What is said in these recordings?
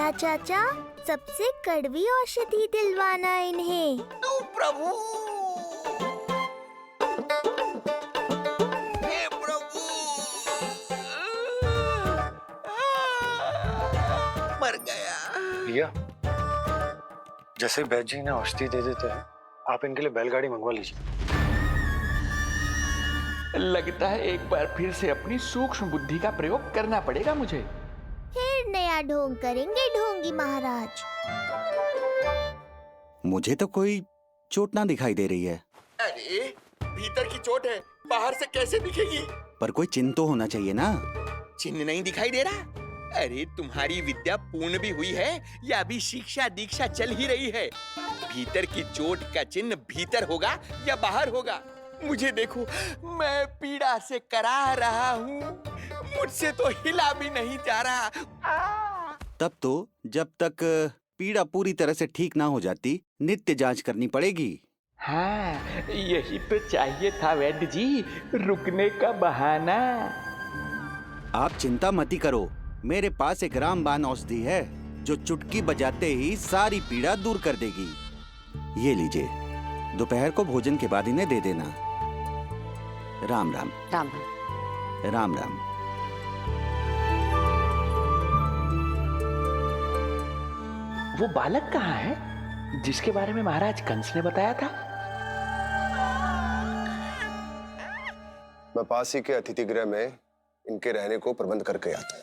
बड़ा चाचा सबसे कड़वी औषधि दिलवाना इन्हें। ओ प्रभु, हे प्रभु, मर गया। भैया, जैसे वैद्य जी ने औषधि दे देते हैं, आप इनके लिए बैलगाड़ी मंगवा लीजिए। लगता है एक बार फिर से अपनी सूक्ष्म बुद्धि का प्रयोग करना पड़ेगा मुझे। फिर नया ढोंग करेंगे ढोंगी महाराज। मुझे तो कोई चोट ना दिखाई दे रही है। अरे भीतर की चोट है, बाहर से कैसे दिखेगी? पर कोई चिन्ह तो होना चाहिए ना। चिन्ह नहीं दिखाई दे रहा? अरे तुम्हारी विद्या पूर्ण भी हुई है या अभी शिक्षा दीक्षा चल ही रही है? भीतर की चोट का चिन्ह भीतर होगा या बाहर होगा? मुझे देखो, मैं पीड़ा से कराह रहा हूँ, मुझसे तो हिला भी नहीं जा रहा। तब तो जब तक पीड़ा पूरी तरह से ठीक ना हो जाती, नित्य जांच करनी पड़ेगी। हाँ, यही तो चाहिए था वैद्य जी, रुकने का बहाना। आप चिंता मती करो, मेरे पास एक रामबाण औषधि है जो चुटकी बजाते ही सारी पीड़ा दूर कर देगी। ये लीजिए, दोपहर को भोजन के बाद इन्हें दे देना। राम राम। राम राम राम। वो बालक कहाँ है जिसके बारे में महाराज कंस ने बताया था? मैं पास ही के अतिथि गृह में इनके रहने को प्रबंध करके आता हूँ।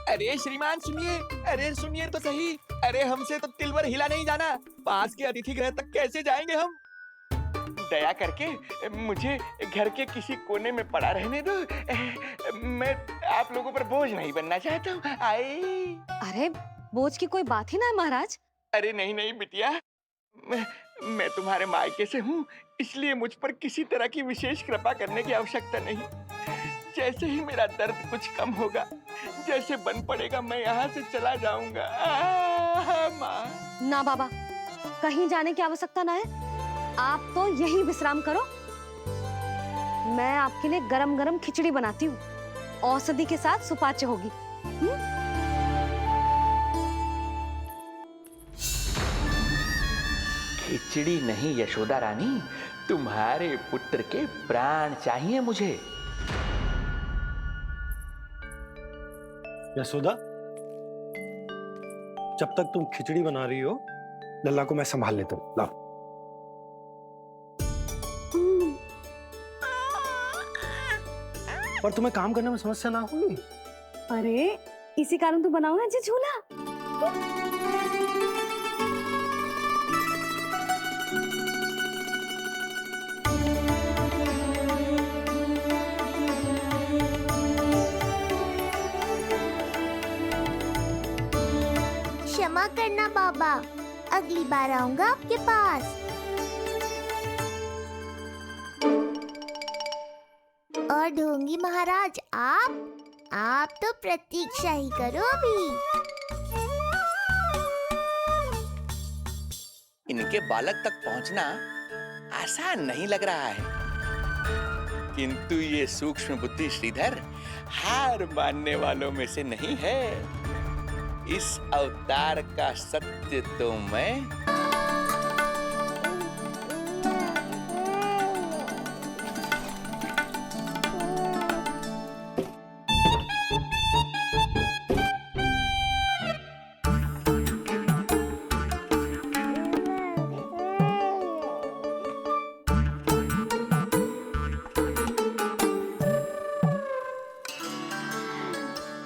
अरे श्रीमान सुनिए, अरे सुनिए तो सही। अरे हमसे तो तिलवर हिला नहीं जाना, पास के अतिथि गृह तक कैसे जाएंगे हम? दया करके मुझे घर के किसी कोने में पड़ा रहने दो। मैं आप लोगों पर बोझ नहीं बनना चाहता हूँ। अरे बोझ की कोई बात ही ना है महाराज। अरे नहीं नहीं बिटिया, मैं तुम्हारे मायके से हूँ, इसलिए मुझ पर किसी तरह की विशेष कृपा करने की आवश्यकता नहीं। जैसे ही मेरा दर्द कुछ कम होगा, जैसे बन पड़ेगा, मैं यहाँ से चला जाऊंगा। माँ। ना बाबा, कहीं जाने की आवश्यकता ना है, आप तो यही विश्राम करो। मैं आपके लिए गरम गरम खिचड़ी बनाती हूँ, औषधि के साथ सुपाच्य होगी। खिचड़ी नहीं यशोदा रानी, तुम्हारे पुत्र के प्राण चाहिए मुझे। यशोदा, जब तक तुम खिचड़ी बना रही हो, लल्ला को मैं संभाल लेता हूँ। लाओ। पर तुम्हें काम करने में समस्या ना होगी? अरे इसी कारण तो बनाओ ना जी झूला। क्षमा करना बाबा, अगली बार आऊंगा आपके पास। और ढोंगी महाराज, आप तो प्रतीक्षा ही करो अभी। इनके बालक तक पहुंचना आसान नहीं लग रहा है, किंतु ये सूक्ष्म बुद्धि श्रीधर हार मानने वालों में से नहीं है। इस अवतार का सत्य तो मैं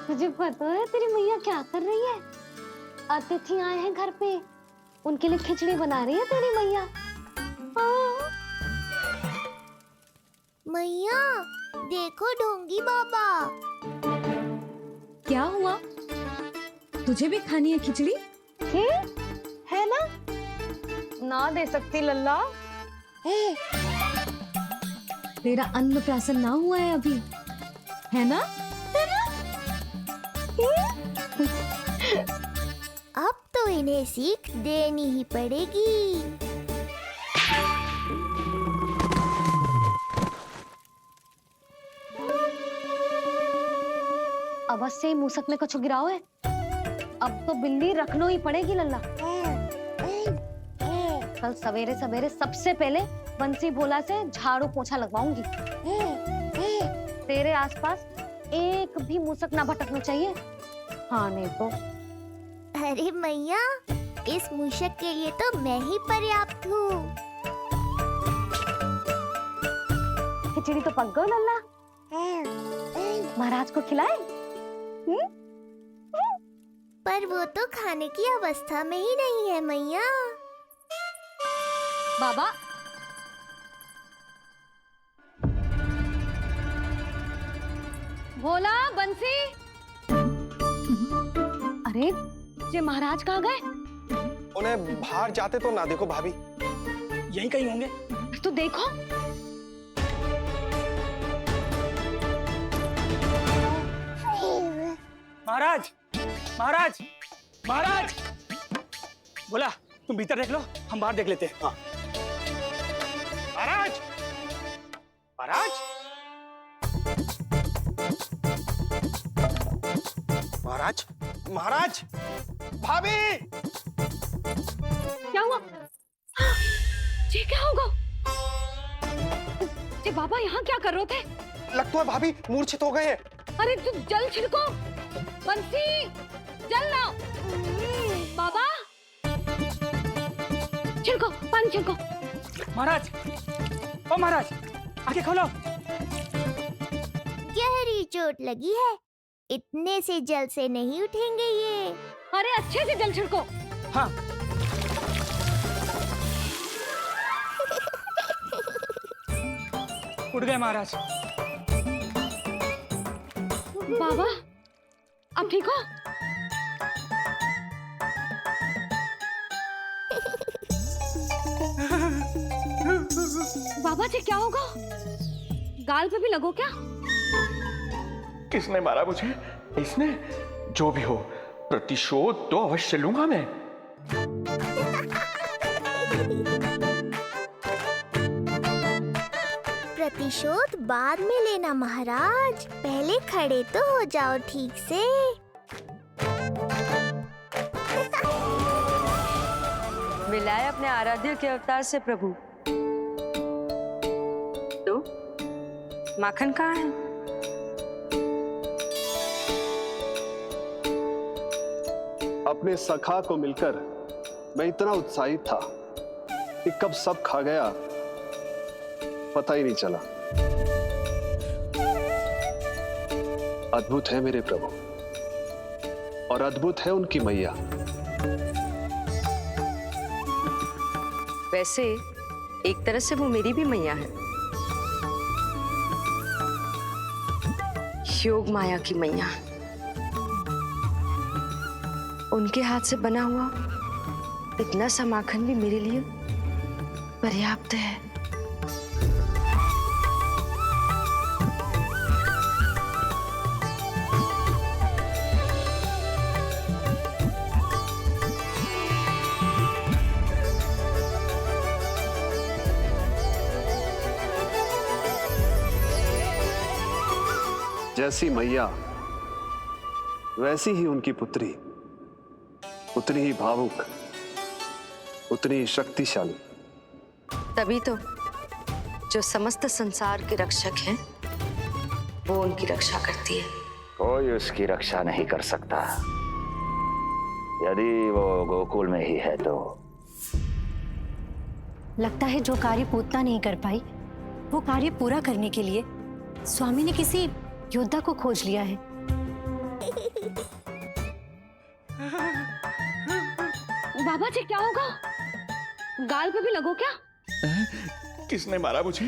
तुझे पता है तेरी मैया क्या कर रही है? अतिथि आए हैं घर पे, उनके लिए खिचड़ी बना रही है तेरी मैया। मैया देखो ढोंगी बाबा। क्या हुआ? तुझे भी खानी है खिचड़ी? है ना? ना दे सकती लल्ला। तेरा अन्नप्राशन ना हुआ है अभी, है ना? अब तो इन्हें सीख देनी ही पड़ेगी। अवश्य ही मूसक में कुछ गिराओ है। अब तो बिल्ली रखना ही पड़ेगी लल्ला। कल सवेरे सवेरे सबसे पहले बंसी भोला से झाड़ू पोछा लगवाऊंगी। तेरे आसपास एक भी मूसक ना भटकना चाहिए। हाँ नहीं तो। अरे मैया, इस मूषक के लिए तो मैं ही पर्याप्त हूँ। खिचड़ी तो पक गई लल्ला। महाराज को खिलाए? पर वो तो खाने की अवस्था में ही नहीं है मैया। बाबा, भोला, बंसी। अरे ये महाराज कहाँ गए? उन्हें बाहर जाते तो ना देखो भाभी, यहीं कहीं होंगे। तो देखो। महाराज, महाराज, महाराज। बोला तुम भीतर देख लो, हम बाहर देख लेते हैं। हाँ। महाराज, महाराज, महाराज, महाराज, भाभी। क्या हुआ? ये क्या होगा? ये बाबा यहाँ क्या कर रहे थे? लगता है भाभी मूर्छित हो गए हैं। अरे तू जल छिड़को, बंसी, जल लाओ। बाबा, छिड़को, पानी छिड़को। महाराज, ओ महाराज, आंखें खोलो। गहरी चोट लगी है, इतने से जल से नहीं उठेंगे ये। अरे अच्छे से जल छिड़को। हाँ। उठ गए महाराज। बाबा, अब ठीक हो? बाबा जी क्या होगा? गाल पे भी लगो क्या? किसने मारा मुझे? इसने? जो भी हो, प्रतिशोध तो अवश्य लूंगा मैं। प्रतिशोध बाद में लेना महाराज, पहले खड़े तो हो जाओ ठीक से। मिलाए अपने आराध्य के अवतार से प्रभु। तो माखन कहाँ है? अपने सखा को मिलकर मैं इतना उत्साहित था कि कब सब खा गया पता ही नहीं चला। अद्भुत है मेरे प्रभु, और अद्भुत है उनकी मैया। वैसे एक तरह से वो मेरी भी मैया है, योग माया की मैया। उनके हाथ से बना हुआ इतना सा माखन भी मेरे लिए पर्याप्त है। जैसी मैया वैसी ही उनकी पुत्री, उतनी ही भावुक, उतनी ही शक्तिशाली। तभी तो जो समस्त संसार के रक्षक हैं, वो उनकी रक्षा करती है। कोई उसकी रक्षा नहीं कर सकता। यदि वो गोकुल में ही है तो। लगता है जो कार्य पूतना नहीं कर पाई, वो कार्य पूरा करने के लिए स्वामी ने किसी योद्धा को खोज लिया है। बाबा जी क्या होगा? गाल पे भी लगो क्या? किसने मारा मुझे?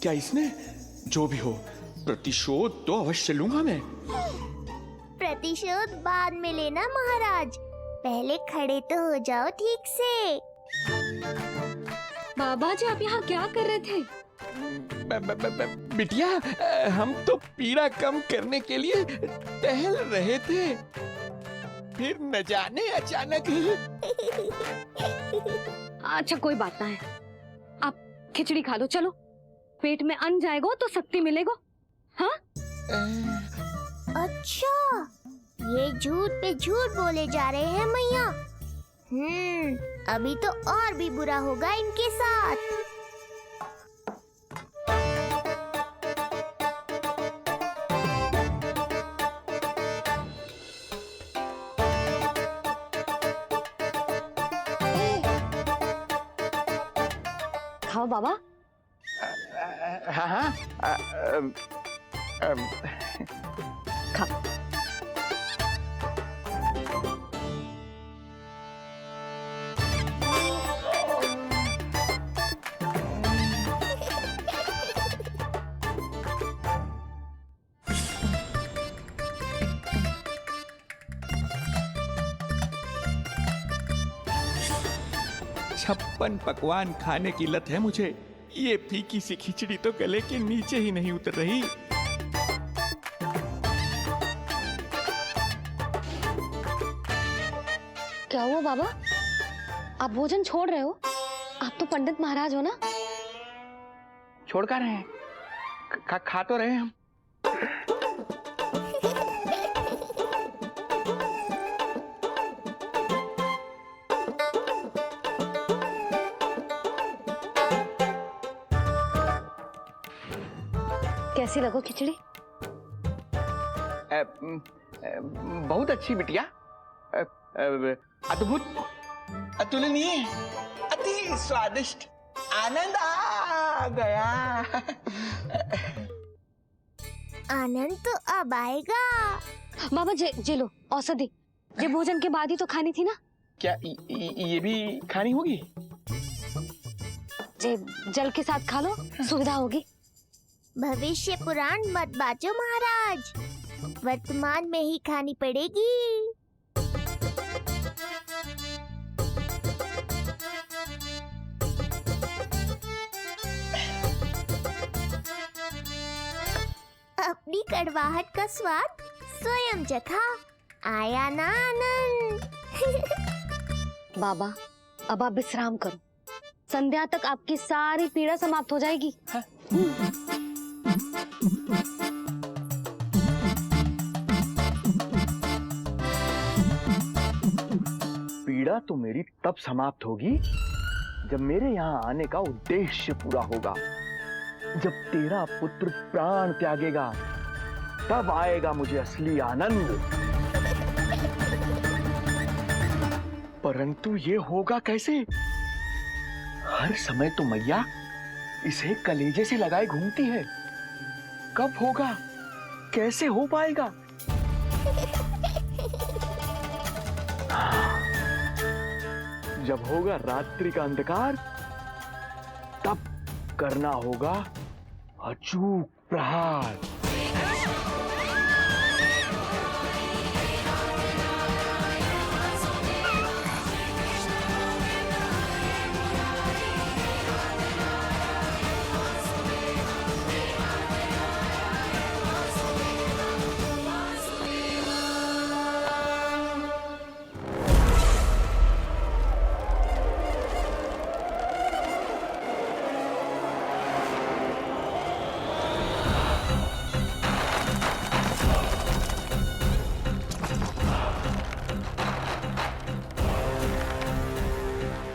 क्या इसने? जो भी हो, प्रतिशोध तो अवश्य लूंगा मैं। प्रतिशोध बाद में लेना महाराज, पहले खड़े तो हो जाओ ठीक से। बाबा जी आप यहाँ क्या कर रहे थे? बिटिया, हम तो पीड़ा कम करने के लिए टहल रहे थे, फिर न जाने अचानक। अच्छा कोई बात ना है, आप खिचड़ी खा लो। चलो, पेट में अन्न जाएगा तो शक्ति मिलेगा। हाँ? अच्छा, ये झूठ पे झूठ बोले जा रहे हैं मैया। अभी तो और भी बुरा होगा इनके साथ। खाओ बाबा। हाँ हाँ खा। छप्पन पकवान खाने की लत है मुझे। ये फीकी सी खिचड़ी तो गले के नीचे ही नहीं उतर रही। क्या हुआ बाबा? आप भोजन छोड़ रहे हो? आप तो पंडित महाराज हो ना? छोड़ कर रहे हैं, खा तो रहे हैं हम। कैसी लगो खिचड़ी? बहुत अच्छी बिटिया, अद्भुत, अतुलनीय, अति स्वादिष्ट, आनंद आ गया। आनंद तो अब आएगा। बाबा जे लो औषधि। ये भोजन के बाद ही तो खानी थी ना? क्या ये भी खानी होगी? जे जल के साथ खा लो, सुविधा होगी। भविष्य पुराण मत बाजो महाराज, वर्तमान में ही खानी पड़ेगी। अपनी कड़वाहट का स्वाद स्वयं चखा, आया ना आनंद। बाबा अब आप विश्राम करो, संध्या तक आपकी सारी पीड़ा समाप्त हो जाएगी। पीड़ा तो मेरी तब समाप्त होगी जब मेरे यहाँ आने का उद्देश्य पूरा होगा। जब तेरा पुत्र प्राण त्यागेगा तब आएगा मुझे असली आनंद। परंतु ये होगा कैसे? हर समय तो मैया इसे कलेजे से लगाए घूमती है। कब होगा? कैसे हो पाएगा? जब होगा रात्रि का अंधकार, तब करना होगा अचूक प्रहार।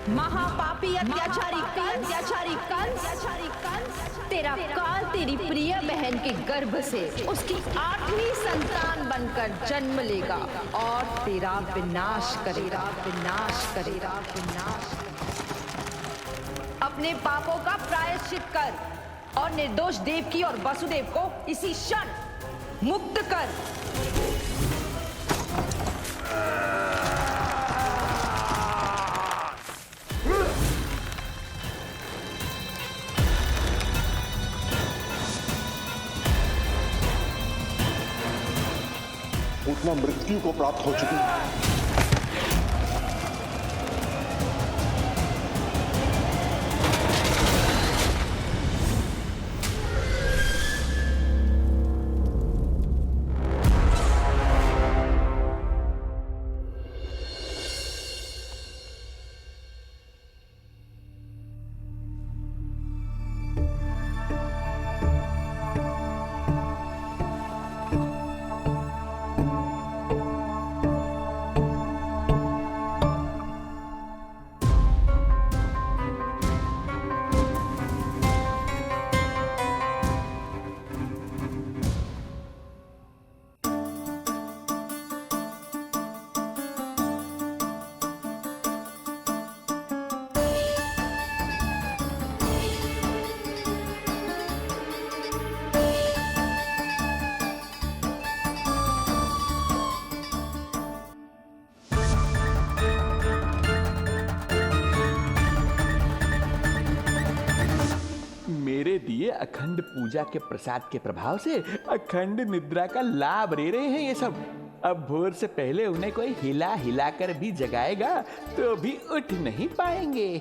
महापापी अत्याचारी कंस, तेरा काल तेरी प्रिय बहन के गर्भ से उसकी 8वीं संतान बनकर जन्म लेगा और तेरा विनाश करेगा। अपने पापों का प्रायश्चित कर और निर्दोष देवकी और वसुदेव को इसी क्षण मुक्त कर। उतना मृत्यु को प्राप्त हो चुकी है। अखंड पूजा के प्रसाद के प्रभाव से अखंड निद्रा का लाभ ले रहे हैं ये सब। अब भोर से पहले उन्हें कोई हिला हिलाकर भी जगाएगा तो भी उठ नहीं पाएंगे।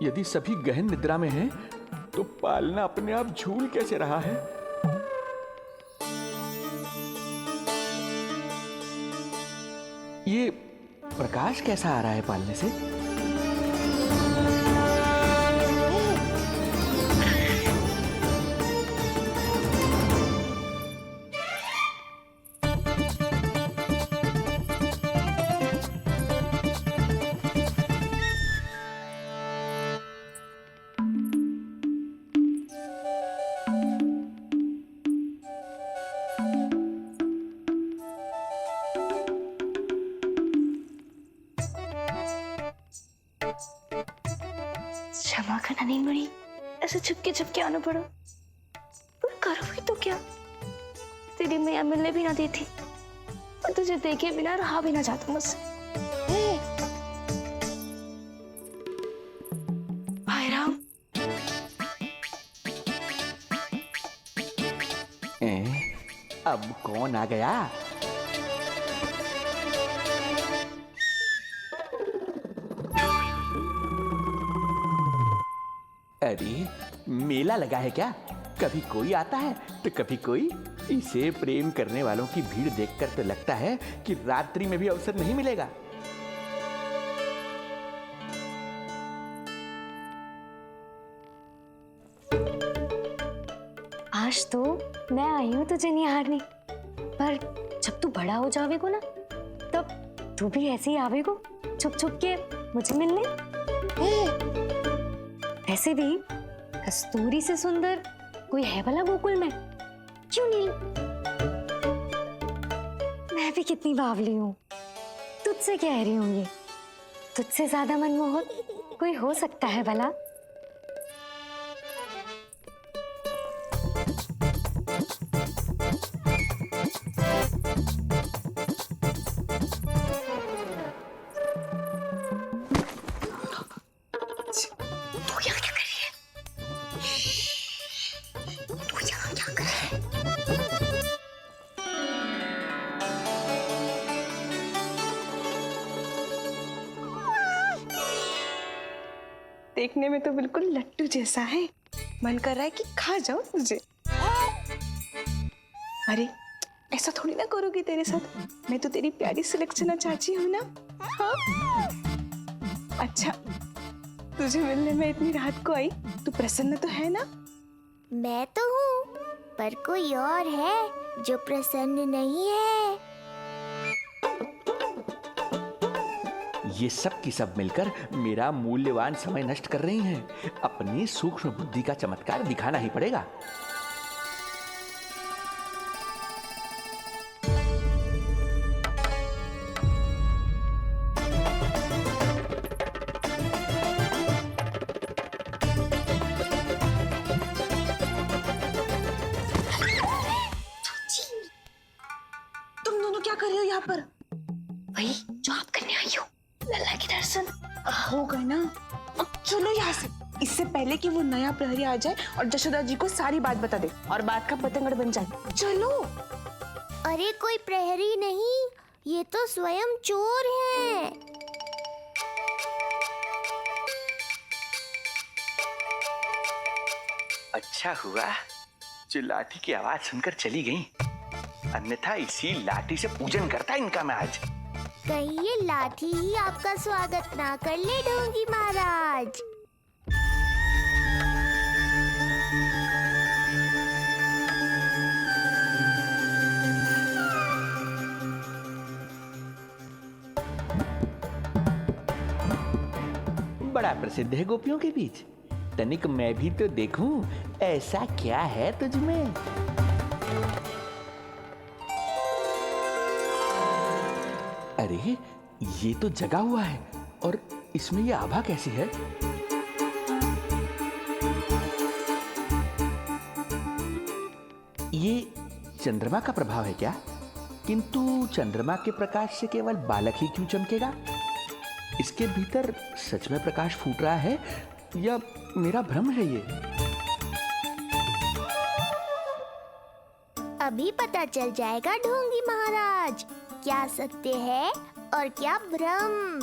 यदि सभी गहन निद्रा में हैं, तो पालना अपने आप झूल कैसे रहा है? ये प्रकाश कैसा आ रहा है पालने से? क्षमा करना नहीं मरी, ऐसे छुपके आना पड़ा। पर करो भी तो क्या, तेरी मैया मिलने भी ना दी थी और तुझे देखे बिना रहा भी ना जाता मुझसे। भाई राम, अब कौन आ गया? अरे मेला लगा है क्या? कभी कोई आता है तो कभी कोई। इसे प्रेम करने वालों की भीड़ देखकर तो लगता है कि रात्रि में भी अवसर नहीं मिलेगा। आज तो मैं आई हूँ तुझे निहारने, पर जब तू बड़ा हो जावेगो ना, तब तू भी ऐसे ही आवेगो छुप छुप के मुझे मिलने। ऐसे भी कस्तूरी से सुंदर कोई है भला गोकुल में? क्यों नहीं? मैं भी कितनी बावली हूँ, तुझसे कह रही हूँ ये। तुझसे ज्यादा मनमोहक कोई हो सकता है भला? देखने में तो बिल्कुल लट्टू जैसा है, मन कर रहा है कि खा जाओ तुझे। अरे ऐसा थोड़ी ना करोगी तेरे साथ, मैं तो तेरी प्यारी सुलक्षणा चाची हूँ ना। हाँ? अच्छा, तुझे मिलने में इतनी रात को आई, तू प्रसन्न तो है ना? मैं तो हूँ, पर कोई और है जो प्रसन्न नहीं है। ये सब की सब मिलकर मेरा मूल्यवान समय नष्ट कर रही हैं। अपनी सूक्ष्म बुद्धि का चमत्कार दिखाना ही पड़ेगा। तुम दोनों क्या कर रहे हो यहाँ पर? वही जो आप करने आई हो, लल्ला के दर्शन। हो गए ना, अब चलो यहाँ से, इससे पहले कि वो नया प्रहरी आ जाए और जशोदा जी को सारी बात बता दे और बात का पतंगड़ बन जाए। चलो। अरे कोई प्रहरी नहीं, ये तो स्वयं चोर है। अच्छा हुआ जो लाठी की आवाज सुनकर चली गई, अन्यथा इसी लाठी से पूजन करता इनका मैं आज। कहीं ये लाठी ही आपका स्वागत ना कर ले ढोंगी महाराज। बड़ा प्रसिद्ध है गोपियों के बीच। तनिक मैं भी तो देखूं ऐसा क्या है तुझमें। अरे ये तो जगा हुआ है और इसमें ये आभा कैसी है? ये चंद्रमा का प्रभाव है क्या? किंतु चंद्रमा के प्रकाश से केवल बालक ही क्यों चमकेगा? इसके भीतर सच में प्रकाश फूट रहा है या मेरा भ्रम है ये? अभी पता चल जाएगा ढोंगी महाराज, क्या सत्य है और क्या भ्रम।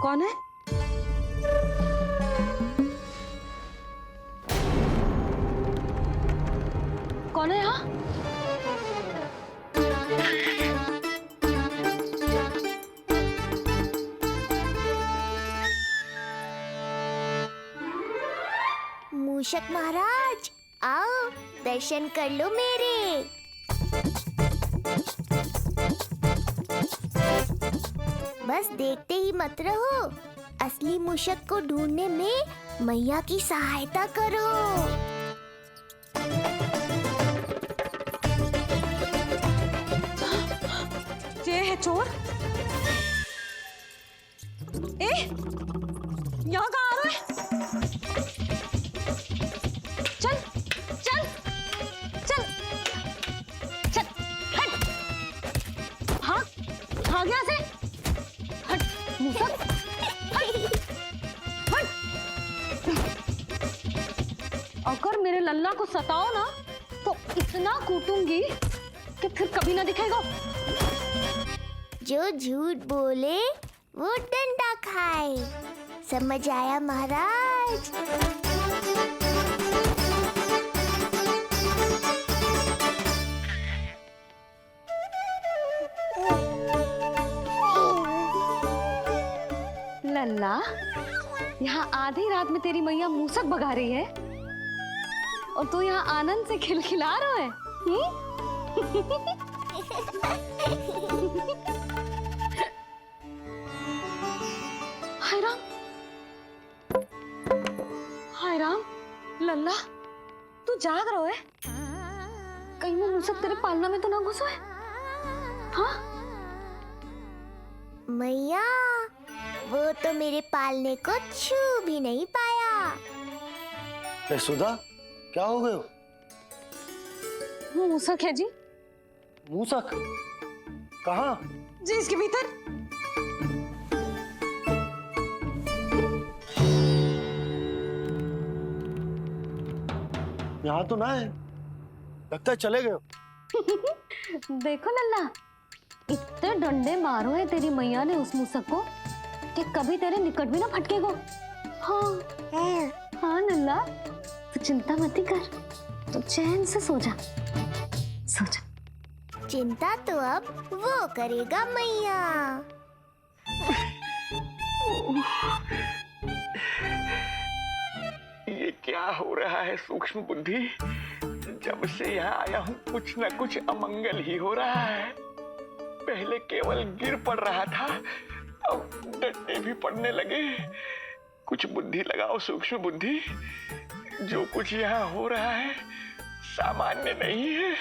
कौन है? कौन है यहाँ? मूषक महाराज आओ दर्शन कर लो मेरे। बस देखते ही मत रहो, असली मूषक को ढूंढने में मैया की सहायता करो। ये है चोर। ए, यहाँ कहाँ आ रहा है? चल, चल, चल, चल, हट। हाँ, भाग यहाँ से। हट, मूसक, हट, हट। अगर मेरे लल्ला को सताओ ना, तो इतना कूटूंगी कि फिर कभी ना दिखेगा। जो झूठ बोले वो डंडा खाए, समझ आया महाराज? लल्ला, यहाँ आधी रात में तेरी मैया मूसक भगा रही है और तू यहाँ आनंद से खिलखिला रहा है। हाय राम, हाय राम, लल्ला तू जाग रहा है? कहीं वो मूसक तेरे पालना में तो ना घुसो है? हाँ? मैया, वो तो मेरे पालने को छू भी नहीं पाया। सुधा, क्या हो गए? वो मूसक है जी। मूसक? कहाँ? जी इसके भीतर। यहाँ तो ना है, लगता है चले गए। देखो लल्ला, इतने डंडे मारो है तेरी मैया ने उस मूसक को कि कभी तेरे निकट भी ना फटकेगा। हाँ हाँ लल्ला, तू चिंता मत ही कर, तू चैन से सो जा, सो जा। चिंता तो अब वो करेगा मैया। ये क्या हो रहा है सूक्ष्म बुद्धि? जब से यहाँ आया हूँ कुछ न कुछ अमंगल ही हो रहा है। पहले केवल गिर पड़ रहा था, अब डंडे भी पड़ने लगे। कुछ बुद्धि लगाओ सूक्ष्म बुद्धि, जो कुछ यहाँ हो रहा है सामान्य नहीं है।